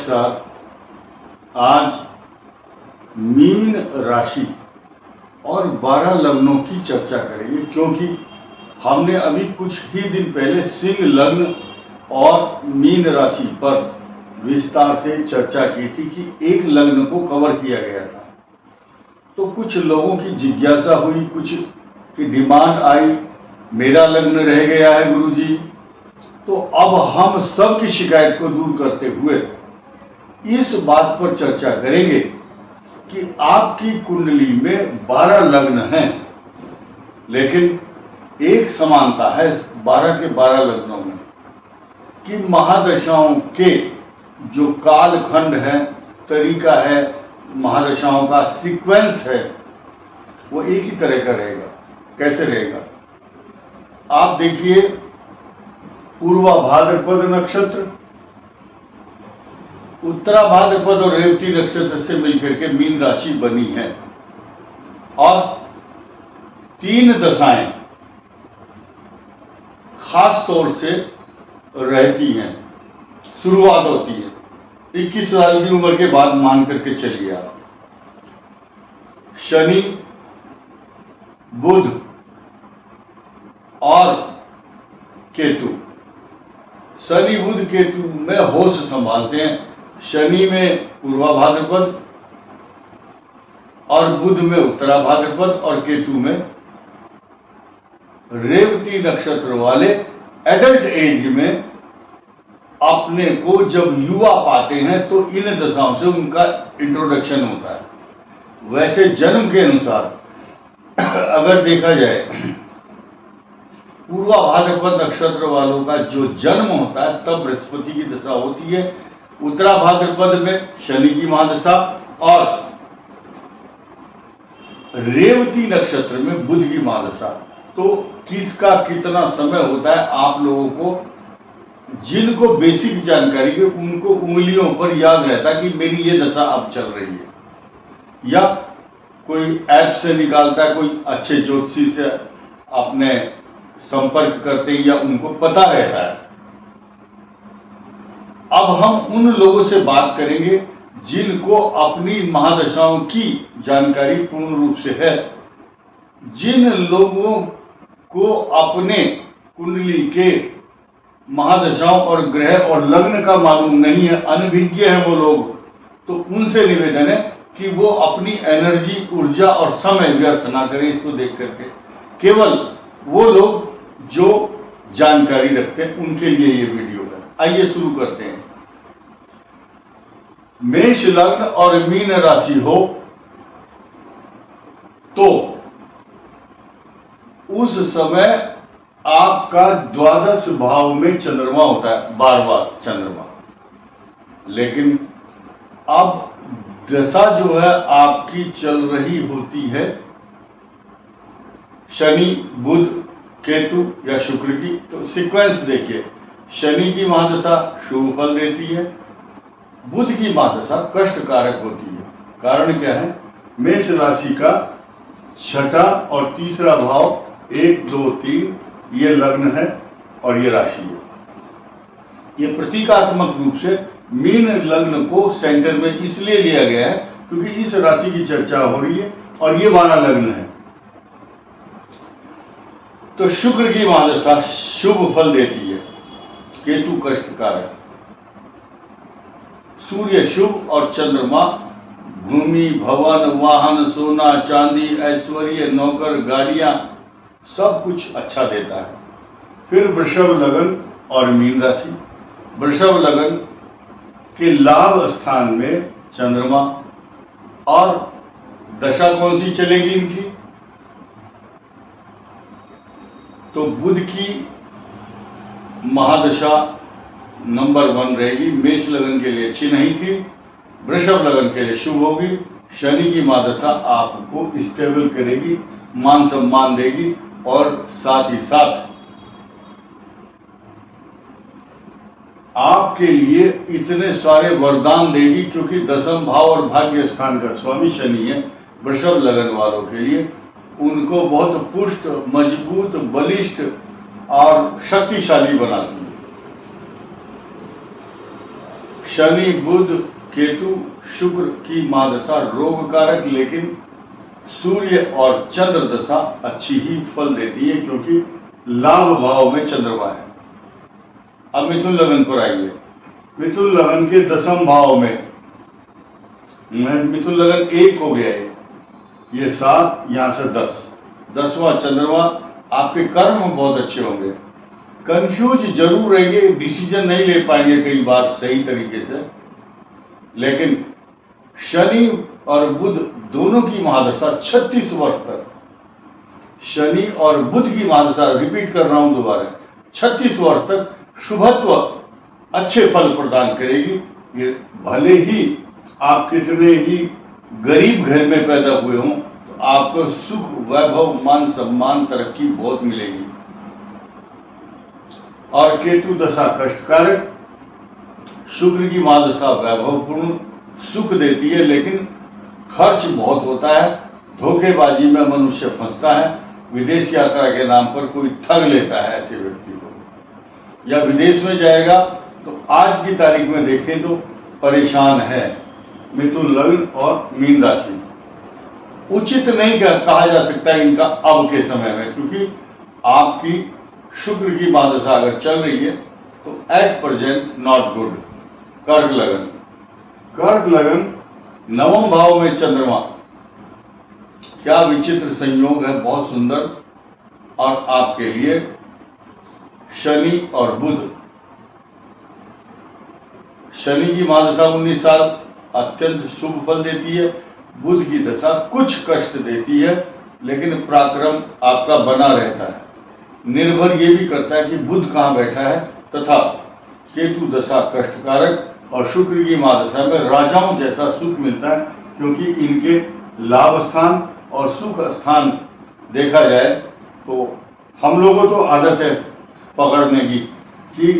नमस्कार। आज मीन राशि और 12 लग्नों की चर्चा करेंगे, क्योंकि हमने अभी कुछ ही दिन पहले सिंह लग्न और मीन राशि पर विस्तार से चर्चा की थी कि एक लग्न को कवर किया गया था। तो कुछ लोगों की जिज्ञासा हुई, कुछ की डिमांड आई, मेरा लग्न रह गया है गुरुजी। तो अब हम सब की शिकायत को दूर करते हुए इस बात पर चर्चा करेंगे कि आपकी कुंडली में 12 लग्न हैं, लेकिन एक समानता है 12 के 12 लग्नों में कि महादशाओं के जो कालखंड है, तरीका है, महादशाओं का सीक्वेंस है, वो एक ही तरह का रहेगा। कैसे रहेगा? आप देखिए, पूर्वा भाद्रपद नक्षत्र, उत्तरा भाद्रपद और रेवती नक्षत्र से मिलकर के मीन राशि बनी है और 3 दशाएं खास तौर से रहती हैं, शुरुआत होती है 21 साल की उम्र के बाद, मान करके चलिए आप। शनि, बुध और केतु। शनि बुध केतु में होश संभालते हैं। शनि में पूर्वा भाद्रपद और बुध में उत्तरा भाद्रपद और केतु में रेवती नक्षत्र वाले एडल्ट एज में अपने को जब युवा पाते हैं तो इन दशाओं से उनका इंट्रोडक्शन होता है। वैसे जन्म के अनुसार अगर देखा जाए, पूर्वा भाद्रपद नक्षत्र वालों का जो जन्म होता है तब बृहस्पति की दशा होती है, उत्तरा भाद्रपद में शनि की महादशा और रेवती नक्षत्र में बुध की महादशा। तो किसका कितना समय होता है, आप लोगों को जिनको बेसिक जानकारी है उनको उंगलियों पर याद रहता कि मेरी ये दशा अब चल रही है, या कोई ऐप से निकालता है, कोई अच्छे ज्योतिषी से अपने संपर्क करते हैं या उनको पता रहता है। अब हम उन लोगों से बात करेंगे जिनको अपनी महादशाओं की जानकारी पूर्ण रूप से है। जिन लोगों को अपने कुंडली के महादशाओं और ग्रह और लग्न का मालूम नहीं है, अनभिज्ञ है वो लोग, तो उनसे निवेदन है कि वो अपनी एनर्जी, ऊर्जा और समय व्यर्थ ना करें इसको देख करके। केवल वो लोग जो जानकारी रखते हैं उनके लिए ये वीडियो है। आइए शुरू करते हैं। मेष लग्न और मीन राशि हो तो उस समय आपका द्वादश भाव में चंद्रमा होता है, 12वां चंद्रमा। लेकिन अब दशा जो है आपकी चल रही होती है शनि, बुध, केतु या शुक्र की। तो सीक्वेंस देखिए, शनि की महादशा शुभ फल देती है, बुध की महादशा कष्ट कारक होती है। कारण क्या है? मेष राशि का छठा और तीसरा भाव 1, 2, 3 ये लग्न है और ये राशि है। ये प्रतीकात्मक रूप से मीन लग्न को सेंटर में इसलिए लिया गया है क्योंकि इस राशि की चर्चा हो रही है और ये 12 लग्न है। तो शुक्र की महादशा शुभ फल देती है, केतु कष्ट कारक, सूर्य शुभ और चंद्रमा भूमि, भवन, वाहन, सोना, चांदी, ऐश्वर्य, नौकर, गाड़ियां, सब कुछ अच्छा देता है। फिर वृषभ लगन और मीन राशि। वृषभ लगन के लाभ स्थान में चंद्रमा और दशा कौन सी चलेगी इनकी? तो बुध की महादशा नंबर 1 रहेगी। मेष लगन के लिए अच्छी नहीं थी, वृषभ लगन के लिए शुभ होगी। शनि की महादशा आपको स्टेबल करेगी, मान सम्मान देगी और साथ ही साथ आपके लिए इतने सारे वरदान देगी, क्योंकि दशम भाव और भाग्य स्थान का स्वामी शनि है। वृषभ लगन वालों के लिए उनको बहुत पुष्ट, मजबूत, बलिष्ठ और शक्तिशाली बनाती है। शनि बुध केतु शुक्र की महादशा रोग कारक, लेकिन सूर्य और चंद्र दशा अच्छी ही फल देती है क्योंकि लाभ भाव में चंद्रमा है। अब मिथुन लगन पर आइए। मिथुन लगन के 10वें भाव में मिथुन लगन 1 हो गया है, ये 7 यहां से 10वां चंद्रमा। आपके कर्म बहुत अच्छे होंगे, कंफ्यूज जरूर रहेंगे, डिसीजन नहीं ले पाएंगे कई बार सही तरीके से, लेकिन शनि और बुध दोनों की महादशा 36 वर्ष तक, शनि और बुध की महादशा, रिपीट कर रहा हूं दोबारा, 36 वर्ष तक शुभत्व अच्छे फल प्रदान करेगी। ये भले ही आप कितने ही गरीब घर में पैदा हुए हों, तो आपको सुख वैभव मान सम्मान तरक्की बहुत मिलेगी। और केतु दशा कष्टकारक, शुक्र की महादशा वैभवपूर्ण सुख देती है, लेकिन खर्च बहुत होता है, धोखेबाजी में मनुष्य फंसता है, विदेश यात्रा के नाम पर कोई ठग लेता है ऐसे व्यक्ति को, या विदेश में जाएगा तो आज की तारीख में देखें तो परेशान है। मिथुन लग्न और मीन राशि उचित नहीं कहा जा सकता इनका अब के समय में, क्योंकि आपकी शुक्र की महादशा अगर चल रही है तो एट प्रेजेंट नॉट गुड। कर्क लगन, कर्क लगन 9वें भाव में चंद्रमा, क्या विचित्र संयोग है, बहुत सुंदर। और आपके लिए शनि और बुध, शनि की महादशा 19 साल अत्यंत शुभ फल देती है, बुध की दशा कुछ कष्ट देती है, लेकिन पराक्रम आपका बना रहता है। निर्भर ये भी करता है कि बुध कहां बैठा है, तथा केतु दशा कष्टकारक और शुक्र की महादशा में राजाओं जैसा सुख मिलता है, क्योंकि इनके लाभ स्थान और सुख स्थान देखा जाए तो हम लोगों तो आदत है पकड़ने की कि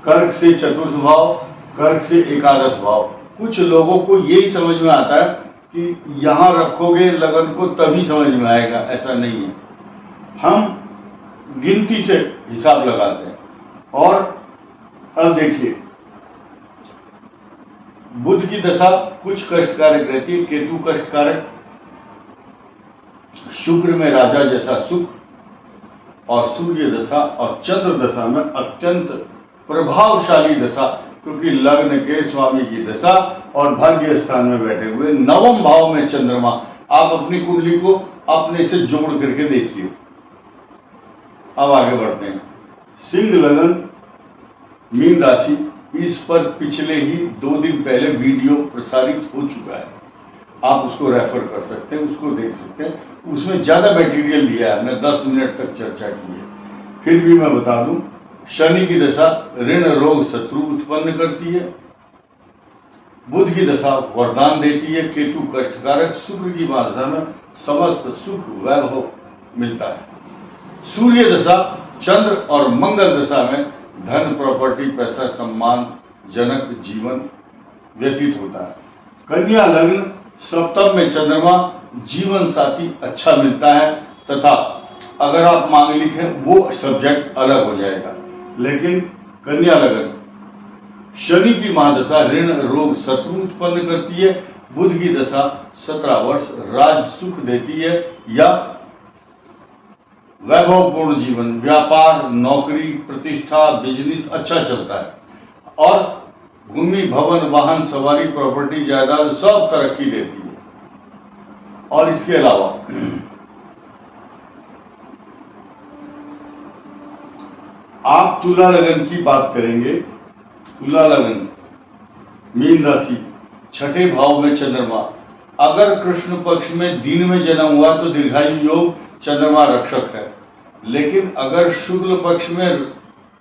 कर्क से चतुर्थ भाव, कर्क से एकादश भाव। कुछ लोगों को यही समझ में आता है कि यहां रखोगे लगन को तभी समझ में आएगा, ऐसा नहीं है। हम गिनती से हिसाब लगाते हैं। और अब देखिए, बुध की दशा कुछ कष्टकारक रहती है, केतु कष्टकारक, शुक्र में राजा जैसा सुख, और सूर्य दशा और चंद्र दशा में अत्यंत प्रभावशाली दशा, क्योंकि लग्न के स्वामी की दशा और भाग्य स्थान में बैठे हुए 9वें भाव में चंद्रमा। आप अपनी कुंडली को अपने से जोड़ करके देखिए। अब आगे बढ़ते हैं। सिंह लगन मीन राशि, इस पर पिछले ही 2 दिन पहले वीडियो प्रसारित हो चुका है, आप उसको रेफर कर सकते हैं, उसको देख सकते हैं। उसमें ज्यादा मटेरियल दिया है, हमने 10 मिनट तक चर्चा की है। फिर भी मैं बता दूं, शनि की दशा ऋण रोग शत्रु उत्पन्न करती है, बुध की दशा वरदान देती है, केतु कष्टकारक, शुक्र की महादशा में समस्त सुख वैभव मिलता है, सूर्य दशा चंद्र और मंगल दशा में धन प्रॉपर्टी पैसा सम्मान जनक जीवन व्यतीत होता है। कन्या लग्न सप्तम में चंद्रमा, जीवन साथी अच्छा मिलता है, तथा अगर आप मांगलिक हैं वो सब्जेक्ट अलग हो जाएगा। लेकिन कन्या लगन शनि की महादशा ऋण रोग शत्रु उत्पन्न करती है, बुध की दशा 17 वर्ष राज सुख देती है या वैभवपूर्ण जीवन, व्यापार, नौकरी, प्रतिष्ठा, बिजनेस अच्छा चलता है, और भूमि भवन वाहन सवारी प्रॉपर्टी जायदाद सब तरक्की देती है। और इसके अलावा आप तुला लगन की बात करेंगे। तुला लगन मीन राशि, 6ठे भाव में चंद्रमा, अगर कृष्ण पक्ष में दिन में जन्म हुआ तो दीर्घायु योग, चंद्रमा रक्षक है। लेकिन अगर शुक्ल पक्ष में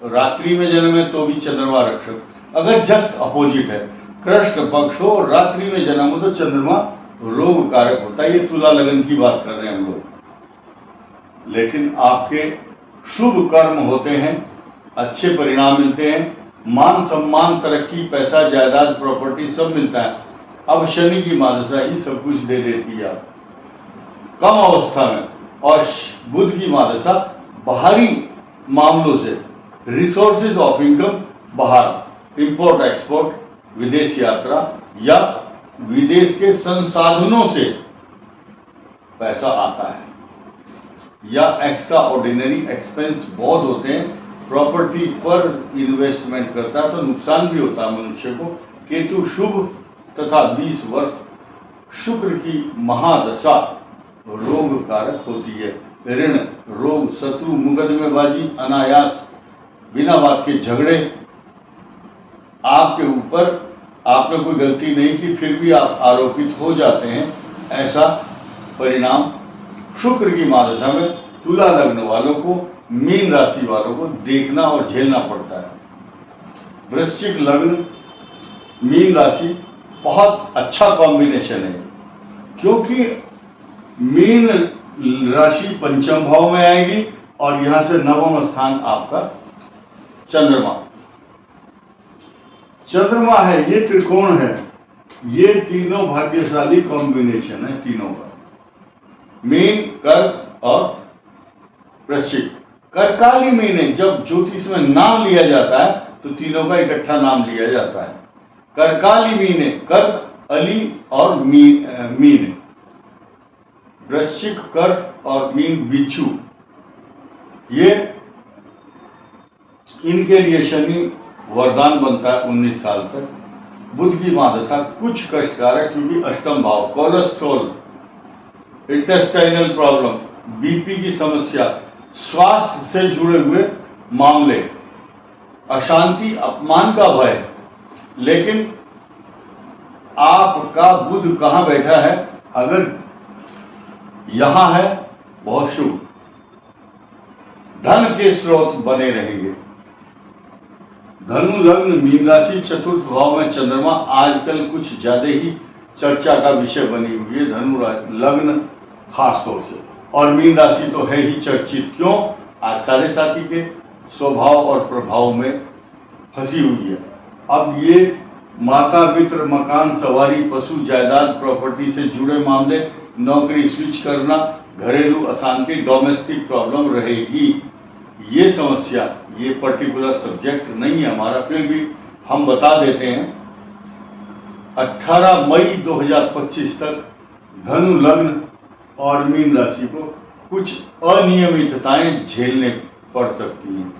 रात्रि में जन्म है तो भी चंद्रमा रक्षक। अगर जस्ट अपोजिट है, कृष्ण पक्ष हो रात्रि में जन्म हो तो चंद्रमा रोग कारक होता है। ये तुला लगन की बात कर रहे हैं हम लोग। लेकिन आपके शुभ कर्म होते हैं, अच्छे परिणाम मिलते हैं, मान सम्मान तरक्की पैसा जायदाद प्रॉपर्टी सब मिलता है। अब शनि की महादशा ही सब कुछ दे देती है आप कम अवस्था में, और बुध की महादशा बाहरी मामलों से रिसोर्सेज ऑफ इनकम, बाहर इंपोर्ट एक्सपोर्ट, विदेश यात्रा या विदेश के संसाधनों से पैसा आता है, या एक्स्ट्रा ऑर्डिनरी एक्सपेंस बहुत होते हैं, प्रॉपर्टी पर इन्वेस्टमेंट करता है तो नुकसान भी होता है मनुष्य को। केतु शुभ तथा 20 वर्ष शुक्र की महादशा रोग कारक होती है। ऋण, रोग, शत्रु, मुकदमेबाजी, अनायास बिना बात के झगड़े, आपके ऊपर आपने कोई गलती नहीं की फिर भी आप आरोपित हो जाते हैं, ऐसा परिणाम शुक्र की महादशा में तुला लग्न वालों को, मीन राशि वालों को देखना और झेलना पड़ता है। वृश्चिक लग्न, मीन राशि बहुत अच्छा कॉम्बिनेशन है, क्योंकि मीन राशि पंचम भाव में आएगी और यहां से नवम स्थान आपका चंद्रमा है, ये त्रिकोण है, ये तीनों भाग्यशाली कॉम्बिनेशन है तीनों का, मीन, कर्क और वृश्चिक। कर्काली मीन है, जब ज्योतिष में नाम लिया जाता है तो तीनों का इकट्ठा नाम लिया जाता है। कर्काली मीन है, कर्क, अली और मीन। वृश्चिक, कर्क और मीन बिच्छू, ये इनके लिए शनि वरदान बनता है 19 साल तक। बुध की महादशा कुछ कष्टकारक, क्योंकि अष्टम भाव, कोलेस्ट्रॉल, इंटेस्टाइनल प्रॉब्लम, बीपी की समस्या, स्वास्थ्य से जुड़े हुए मामले, अशांति, अपमान का भय। लेकिन आपका बुध कहां बैठा है? अगर यहां है, बहुत शुभ, धन के स्रोत बने रहेंगे। धनु लग्न, मीन राशि, चतुर्थ भाव में चंद्रमा आजकल कुछ ज्यादा ही चर्चा का विषय बनी हुई है। धनु लग्न खास तौर से, और मीन राशि तो है ही चर्चित। क्यों? आज साढ़े साथी के स्वभाव और प्रभाव में फंसी हुई है। अब ये माता, मित्र, मकान, सवारी, पशु, जायदाद, प्रॉपर्टी से जुड़े मामले, नौकरी स्विच करना, घरेलू अशांति, डोमेस्टिक प्रॉब्लम रहेगी। ये समस्या, ये पर्टिकुलर सब्जेक्ट नहीं है हमारा, फिर भी हम बता देते हैं। 18 मई 2025 तक धनु लग्न और मीन राशि को कुछ अनियमितताएं झेलने पड़ सकती हैं,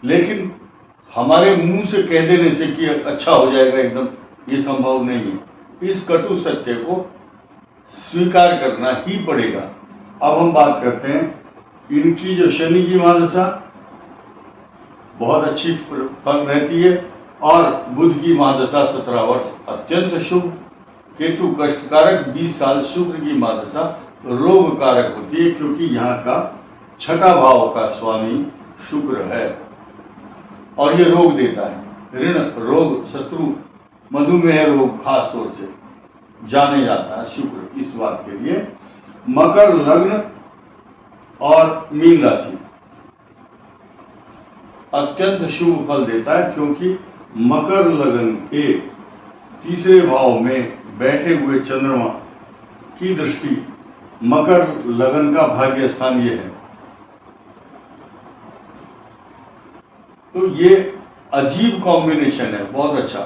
लेकिन हमारे मुंह से कह देने से कि अच्छा हो जाएगा एकदम, ये संभव नहीं है। इस कटु सत्य को स्वीकार करना ही पड़ेगा। अब हम बात करते हैं इनकी जो शनि की महादशा बहुत अच्छी फल रहती है, और बुध की महादशा 17 वर्ष अत्यंत शुभ, केतु कष्टकारक 20 साल, शुक्र की महादशा रोग कारक होती है, क्योंकि यहाँ का छठा भाव का स्वामी शुक्र है और ये रोग देता है। ऋण, रोग, शत्रु, मधुमेह रोग खास तौर से जाने जाता है शुक्र इस बात के लिए। मकर लग्न और मीन राशि अत्यंत शुभ फल देता है, क्योंकि मकर लग्न के तीसरे भाव में बैठे हुए चंद्रमा की दृष्टि मकर लग्न का भाग्य स्थान ये है। तो ये अजीब कॉम्बिनेशन है, बहुत अच्छा।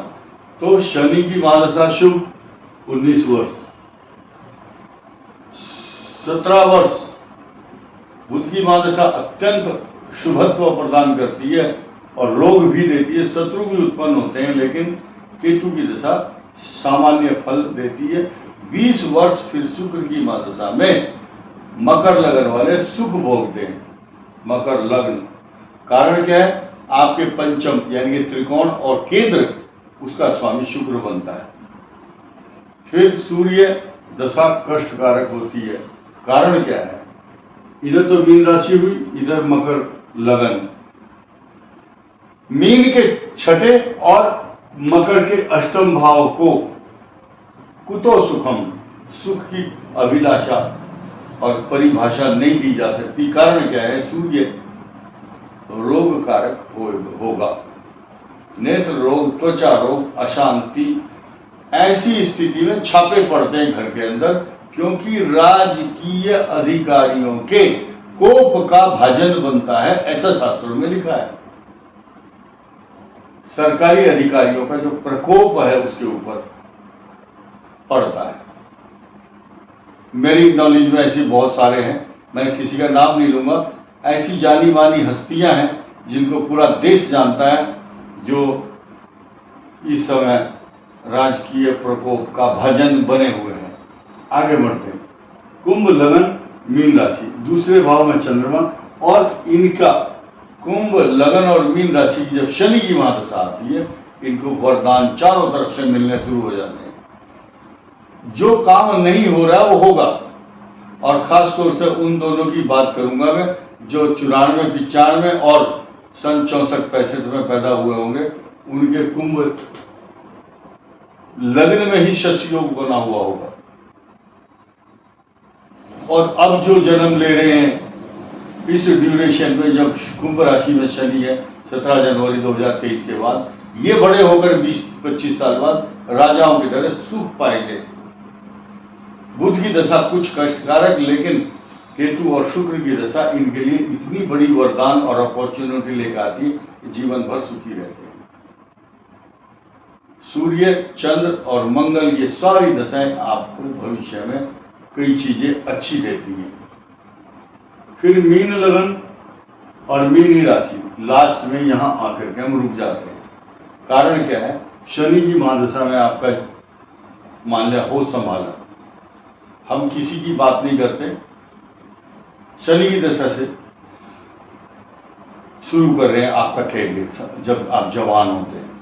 तो शनि की महादशा शुभ 19 वर्ष, 17 वर्ष बुध की महादशा अत्यंत शुभत्व प्रदान करती है और रोग भी देती है, शत्रु भी उत्पन्न होते हैं, लेकिन केतु की दशा सामान्य फल देती है। 20 वर्ष फिर शुक्र की महादशा में मकर लगन वाले सुख भोगते हैं। मकर लग्न, कारण क्या है? आपके पंचम यानी कि त्रिकोण और केंद्र, उसका स्वामी शुक्र बनता है। फिर सूर्य दशा कष्टकारक होती है, कारण क्या है? इधर तो मीन राशि हुई, इधर मकर लगन। मीन के छठे और मकर के अष्टम भाव को कुतो सुखम, सुख की अभिलाषा और परिभाषा नहीं दी जा सकती। कारण क्या है? सूर्य रोग कारक होगा, नेत्र रोग, त्वचा रोग, अशांति, ऐसी स्थिति में छापे पड़ते हैं घर के अंदर, क्योंकि राजकीय अधिकारियों के कोप का भाजन बनता है, ऐसा शास्त्रों में लिखा है। सरकारी अधिकारियों का जो प्रकोप है उसके ऊपर पड़ता है। मेरी नॉलेज में ऐसे बहुत सारे हैं, मैं किसी का नाम नहीं लूंगा। ऐसी जानी मानी हस्तियां हैं जिनको पूरा देश जानता है, जो इस समय राजकीय प्रकोप का भाजन बने हुए हैं। आगे बढ़ते हैं। कुंभ लगन मीन राशि, दूसरे भाव में चंद्रमा, और इनका कुंभ लगन और मीन राशि की जब शनि की महादशा आती है, इनको वरदान चारों तरफ से मिलने शुरू हो जाते हैं। जो काम नहीं हो रहा वो होगा, और खास तौर से उन दोनों की बात करूंगा मैं जो 94, 95 और सन 64-65 में पैदा हुए होंगे। उनके कुंभ लग्न में ही शश योग बना हुआ होगा। और अब जो जन्म ले रहे हैं इस ड्यूरेशन में, जब कुंभ राशि में शनि है 17 जनवरी 2023 के बाद, ये बड़े होकर 20-25 साल बाद राजाओं की तरह सुख पाएंगे। बुध की दशा कुछ कष्टकारक, लेकिन केतु और शुक्र की दशा इनके लिए इतनी बड़ी वरदान और अपॉर्चुनिटी लेकर आती है कि जीवन भर सुखी रहते हैं। सूर्य, चंद्र और मंगल, ये सारी दशाएं आपको भविष्य में कई चीजें अच्छी देती हैं। फिर मीन लगन और मीन राशि, लास्ट में यहां आकर के हम रुक जाते हैं। कारण क्या है? शनि की महादशा में आपका मान लिया होश संभाला, हम किसी की बात नहीं करते, शनि की दशा से शुरू कर रहे हैं आपका कैरियर जब आप जवान होते हैं।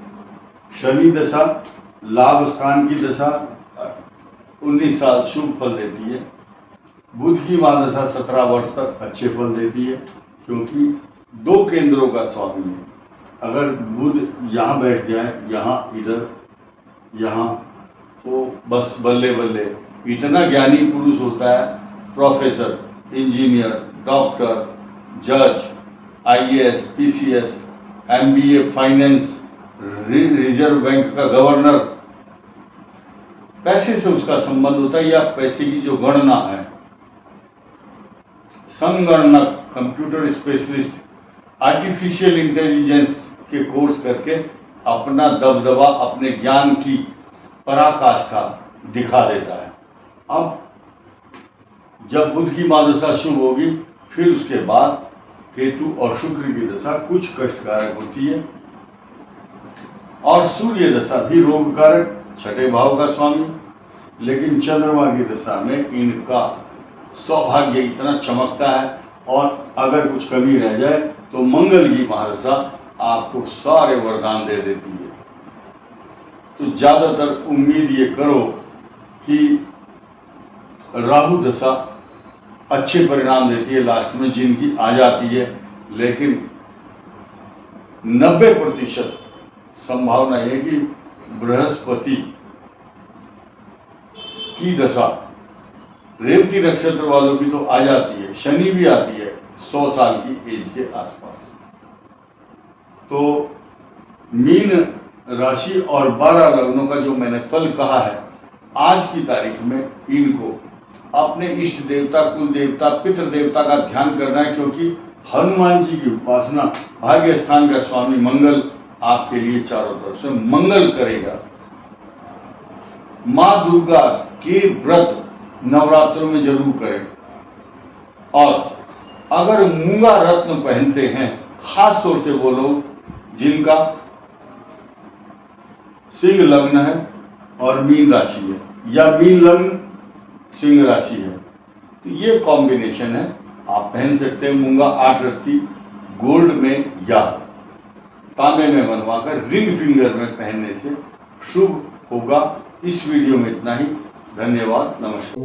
शनि दशा लाभ स्थान की दशा 19 साल शुभ फल देती है। बुध की महादशा 17 वर्ष तक अच्छे फल देती है, क्योंकि 2 केंद्रों का स्वामी है। अगर बुध यहाँ बैठ जाए, यहाँ, इधर, यहाँ, तो बस बल्ले बल्ले। इतना ज्ञानी पुरुष होता है, प्रोफेसर, इंजीनियर, डॉक्टर, जज, IAS, PCS, MBA, finance, reserve bank का गवर्नर। पैसे से उसका संबंध होता है, या पैसे की जो गणना है। संगणक, कंप्यूटर स्पेशलिस्ट, आर्टिफिशियल इंटेलिजेंस के कोर्स करके अपना दबदबा, अपने ज्ञान की पराकाष्ठा दिखा देता है। अब जब बुध की महादशा शुभ होगी, फिर उसके बाद केतु और शुक्र की दशा कुछ कष्टकारक होती है, और सूर्य दशा भी रोगकारक, 6ठे भाव का स्वामी। लेकिन चंद्रमा की दशा में इनका सौभाग्य इतना चमकता है, और अगर कुछ कमी रह जाए तो मंगल की महादशा आपको सारे वरदान दे देती है। तो ज्यादातर उम्मीद ये करो कि राहु दशा अच्छे परिणाम देती है लास्ट में, जिनकी आ जाती है, लेकिन 90% संभावना है कि बृहस्पति की दशा रेवती नक्षत्र वालों की तो आ जाती है, शनि भी आती है 100 साल की एज के आसपास। तो मीन राशि और 12 लग्नों का जो मैंने फल कहा है, आज की तारीख में इनको अपने इष्ट देवता, कुल देवता, पितृ देवता का ध्यान करना है, क्योंकि हनुमान जी की उपासना, भाग्य स्थान का स्वामी मंगल आपके लिए चारों तरफ से मंगल करेगा। मां दुर्गा के व्रत नवरात्रों में जरूर करें, और अगर मूंगा रत्न पहनते हैं, खास तौर से वो लोग जिनका सिंह लग्न है और मीन राशि है, या मीन लग्न सिंह राशि है, तो ये कॉम्बिनेशन है, आप पहन सकते हैं। मूंगा 8 रत्ती गोल्ड में या तांबे में बनवाकर रिंग फिंगर में पहनने से शुभ होगा। इस वीडियो में इतना ही। धन्यवाद, नमस्कार।